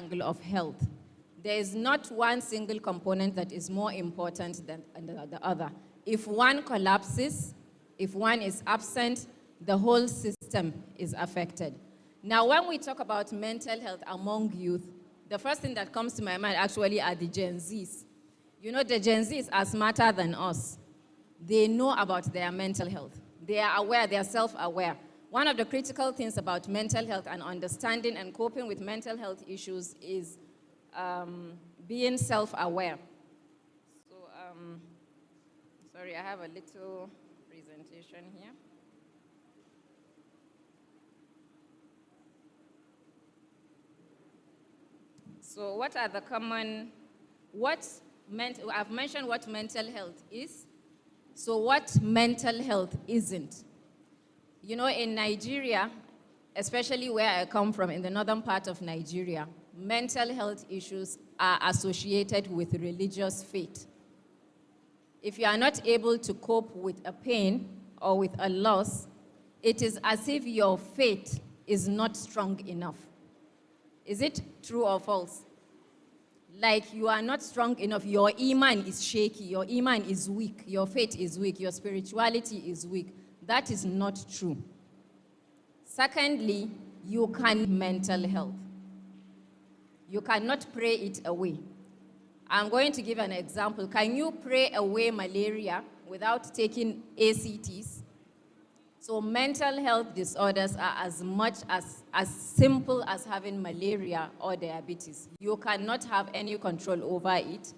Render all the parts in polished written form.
triangle of health. There is not one single component that is more important than the other. If one collapses, if one is absent, the whole system is affected. Now, when we talk about mental health among youth, the first thing that comes to my mind actually are the Gen Zs. You know, the Gen Zs are smarter than us. They know about their mental health. They are aware, they are self-aware. One of the critical things about mental health and understanding and coping with mental health issues is being self-aware. So, sorry, I have a little presentation here. So what are the common, I've mentioned what mental health is. So what mental health isn't? You know, in Nigeria, especially where I come from, in the northern part of Nigeria, mental health issues are associated with religious faith. If you are not able to cope with a pain or with a loss, it is as if your faith is not strong enough. Is it true or false? Like you are not strong enough, your iman is shaky, your iman is weak, your faith is weak, your spirituality is weak. That is not true. Secondly, you can't mental health. You cannot pray it away. I'm going to give an example. Can you pray away malaria without taking ACTs? So mental health disorders are as simple as having malaria or diabetes. You cannot have any control over it,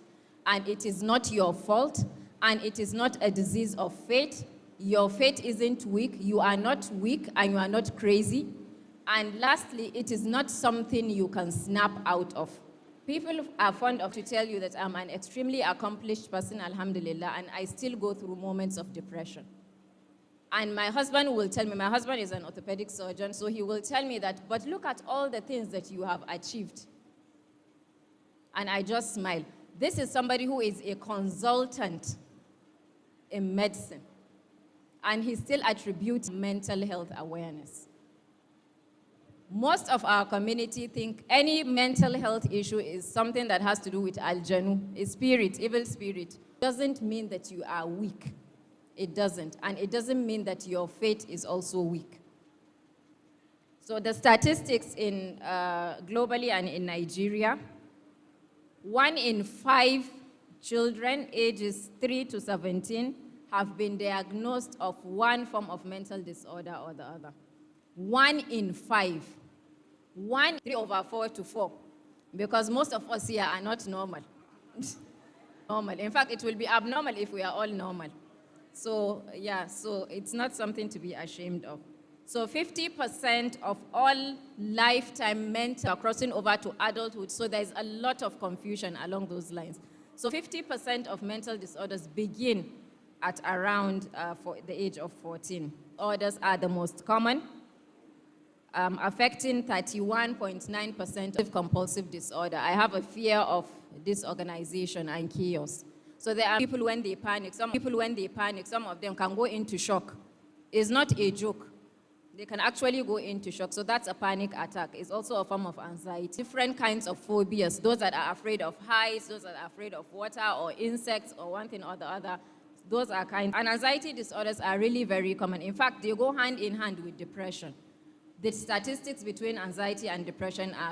and it is not your fault, and it is not a disease of faith. Your faith isn't weak, you are not weak, and you are not crazy. And lastly, it is not something you can snap out of. People are fond of to tell you that I'm an extremely accomplished person, alhamdulillah, and I still go through moments of depression. And my husband will tell me, my husband is an orthopedic surgeon, so he will tell me that, but look at all the things that you have achieved. And I just smile. This is somebody who is a consultant in medicine, and he still attributes mental health awareness. Most of our community think any mental health issue is something that has to do with aljanu, a spirit, evil spirit. It doesn't mean that you are weak. It doesn't. And it doesn't mean that your faith is also weak. So the statistics in globally and in Nigeria, 1 in 5 children ages 3 to 17 have been diagnosed of one form of mental disorder or the other. 1 in 5. 3/4 to 4. Because most of us here are not normal. Normal. In fact, it will be abnormal if we are all normal. So, yeah, so it's not something to be ashamed of. So 50% of all lifetime mental are crossing over to adulthood, so there's a lot of confusion along those lines. So 50% of mental disorders begin at around for the age of 14. Disorders are the most common, affecting 31.9% of compulsive disorder. I have a fear of disorganization and chaos. So there are people when they panic, some of them can go into shock. It's not a joke. They can actually go into shock. So that's a panic attack. It's also a form of anxiety. Different kinds of phobias, those that are afraid of heights, those that are afraid of water or insects or one thing or the other, those are kind. And anxiety disorders are really very common. In fact, they go hand in hand with depression. The statistics between anxiety and depression are